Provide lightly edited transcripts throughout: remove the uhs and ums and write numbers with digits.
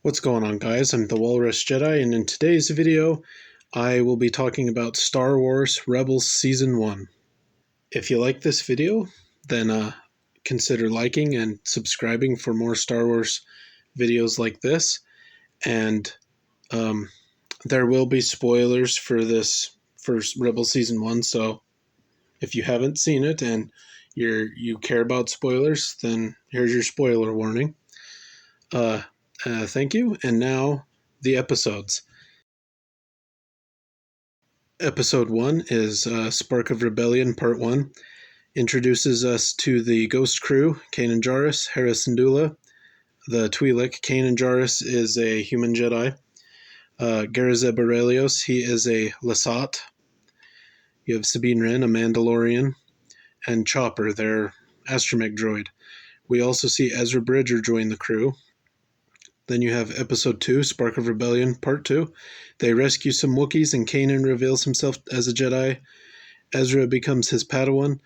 What's going on, guys? I'm the Walrus Jedi, and in today's video I will be talking about Star Wars Rebels Season 1. If you like this video, then consider liking and subscribing for more Star Wars videos like this. And there will be spoilers for this first Rebels Season 1, so if you haven't seen it and you care about spoilers, then here's your spoiler warning. Thank you. And now, the episodes. Episode 1 is Spark of Rebellion Part 1. Introduces us to the Ghost Crew, Kanan Jarrus, Hera Syndulla, the Twi'lek. Kanan Jarrus is a human Jedi. Garazeb Aurelios, he is a Lasat. You have Sabine Wren, a Mandalorian, and Chopper, their astromech droid. We also see Ezra Bridger join the crew. Then you have Episode 2, Spark of Rebellion, Part 2. They rescue some Wookiees and Kanan reveals himself as a Jedi. Ezra becomes his Padawan.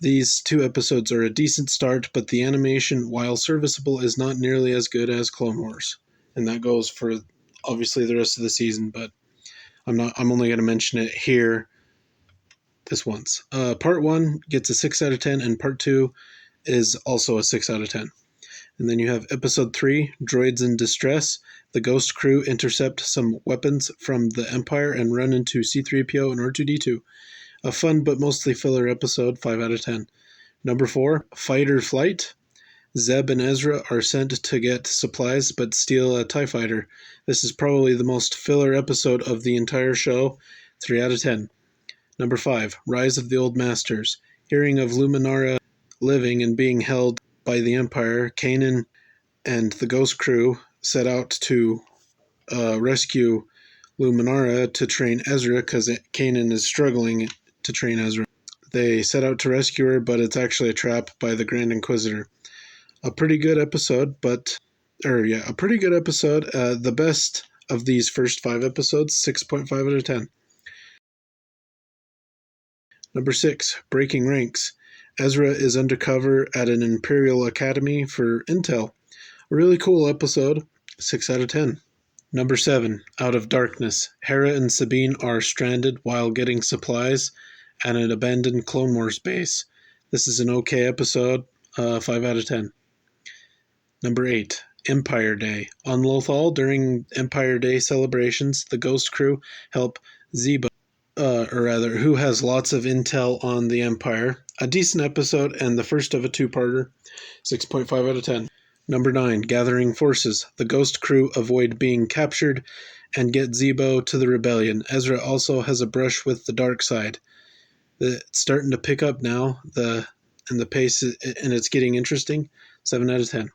These two episodes are a decent start, but the animation, while serviceable, is not nearly as good as Clone Wars. And that goes for, obviously, the rest of the season, but I'm only going to mention it here this once. Part 1 gets a 6 out of 10, and Part 2 is also a 6 out of 10. And then you have Episode 3, Droids in Distress. The Ghost Crew intercept some weapons from the Empire and run into C-3PO and R2-D2. A fun but mostly filler episode, 5 out of 10. Number 4, Fight or Flight. Zeb and Ezra are sent to get supplies but steal a TIE fighter. This is probably the most filler episode of the entire show, 3 out of 10. Number 5, Rise of the Old Masters. Hearing of Luminara living and being held by the Empire, Kanan and the Ghost Crew set out to rescue Luminara to train Ezra, because Kanan is struggling to train Ezra. They set out to rescue her, but it's actually a trap by the Grand Inquisitor. A pretty good episode, a pretty good episode. The best of these first 5 episodes, 6.5 out of 10. Number 6, Breaking Ranks. Ezra is undercover at an Imperial Academy for intel. A really cool episode, 6 out of 10. Number 7, Out of Darkness. Hera and Sabine are stranded while getting supplies at an abandoned Clone Wars base. This is an okay episode, 5 out of 10. Number 8, Empire Day. On Lothal, during Empire Day celebrations, the Ghost Crew help Zebo, who has lots of intel on the Empire. A decent episode and the first of a two-parter, 6.5 out of 10. Number 9, Gathering Forces. The Ghost Crew avoid being captured and get Zebo to the rebellion. Ezra also has a brush with the dark side. It's starting to pick up now, the pace, and it's getting interesting, 7 out of 10.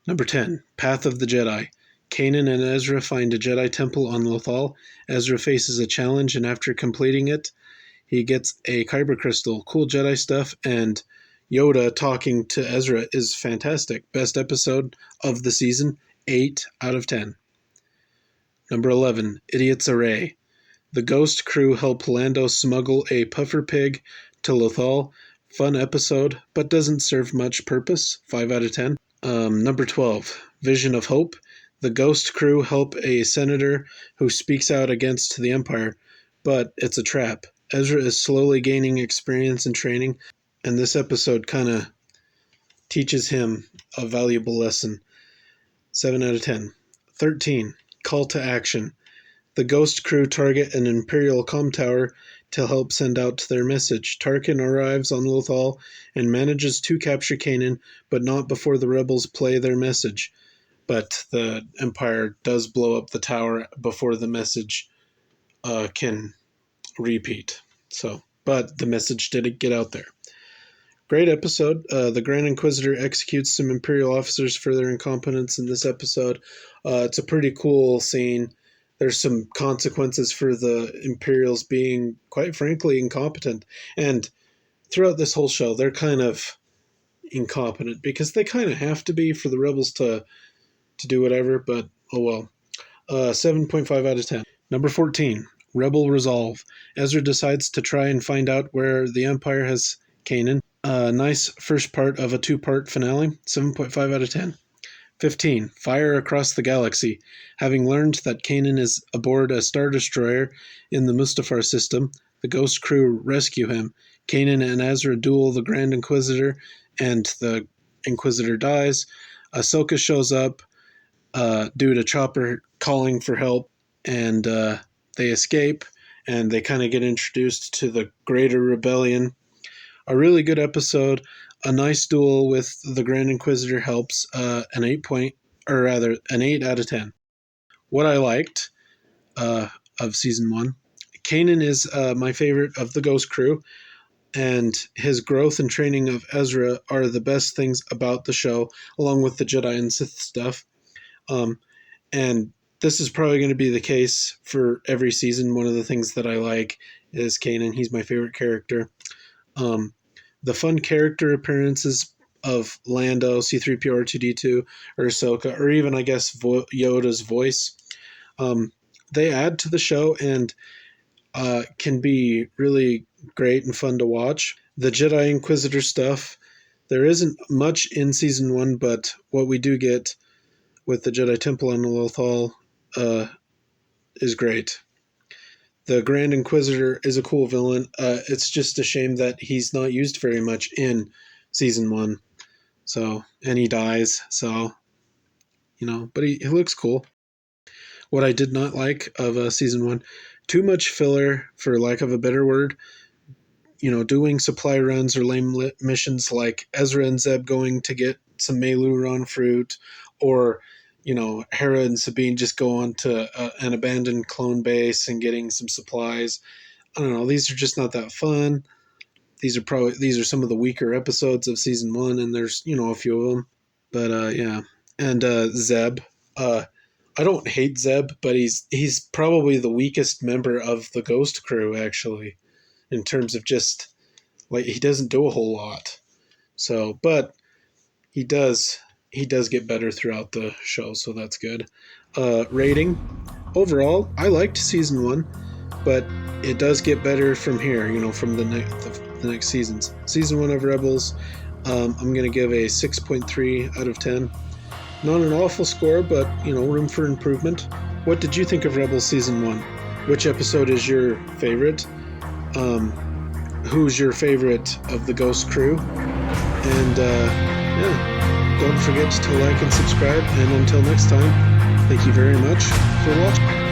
Number 10, Path of the Jedi. Kanan and Ezra find a Jedi temple on Lothal. Ezra faces a challenge, and after completing it, he gets a Kyber crystal. Cool Jedi stuff, and Yoda talking to Ezra is fantastic. Best episode of the season, 8 out of 10. Number 11, Idiot's Array. The Ghost Crew help Lando smuggle a puffer pig to Lothal. Fun episode, but doesn't serve much purpose, 5 out of 10. Number 12, Vision of Hope. The Ghost Crew help a senator who speaks out against the Empire, but it's a trap. Ezra is slowly gaining experience and training, and this episode kind of teaches him a valuable lesson. 7 out of 10. 13, Call to Action. The Ghost Crew target an Imperial comm tower to help send out their message. Tarkin arrives on Lothal and manages to capture Kanan, but not before the rebels play their message. But the Empire does blow up the tower before the message can repeat. But the message didn't get out there. Great episode. The Grand Inquisitor executes some Imperial officers for their incompetence in this episode. It's a pretty cool scene. There's some consequences for the Imperials being, quite frankly, incompetent. And throughout this whole show, they're kind of incompetent because they kind of have to be for the rebels to do whatever, but oh well. 7.5 out of 10. Number 14, Rebel Resolve. Ezra decides to try and find out where the Empire has Kanan. Nice first part of a 2-part finale, 7.5 out of 10. 15. Fire across the galaxy. Having learned that Kanan is aboard a Star Destroyer in the Mustafar system, the Ghost crew rescue him. Kanan and Ezra duel the Grand Inquisitor, and the Inquisitor dies. Ahsoka shows up due to Chopper calling for help, and they escape, and they kind of get introduced to the Greater Rebellion. A really good episode. A nice duel with the Grand Inquisitor helps. An 8 out of 10. What I liked of season 1. Kanan is my favorite of the Ghost crew, and his growth and training of Ezra are the best things about the show, along with the Jedi and Sith stuff. And this is probably going to be the case for every season. One of the things that I like is Kanan. He's my favorite character. The fun character appearances of Lando, C-3PO, R2-D2, or Ahsoka, or even, I guess, Yoda's voice, they add to the show and can be really great and fun to watch. The Jedi Inquisitor stuff, there isn't much in season 1, but what we do get with the Jedi Temple on Lothal is great. The Grand Inquisitor is a cool villain. It's just a shame that he's not used very much in season 1. So, and he dies, so, but he looks cool. What I did not like of season 1, too much filler, for lack of a better word. Doing supply runs or lame missions like Ezra and Zeb going to get some Meiluron fruit, or Hera and Sabine just go on to an abandoned clone base and getting some supplies. I don't know. These are just not that fun. These are some of the weaker episodes of season 1, and there's a few of them. But yeah, and Zeb. I don't hate Zeb, but he's probably the weakest member of the Ghost crew, actually, in terms of just he doesn't do a whole lot. So, but he does get better throughout the show, so that's good. Rating. Overall, I liked season 1, but it does get better from here, from the next seasons. Season 1 of Rebels, I'm going to give a 6.3 out of 10. Not an awful score, but, room for improvement. What did you think of Rebels season 1? Which episode is your favorite? Who's your favorite of the Ghost crew? And, yeah. Don't forget to like and subscribe, and until next time, thank you very much for watching.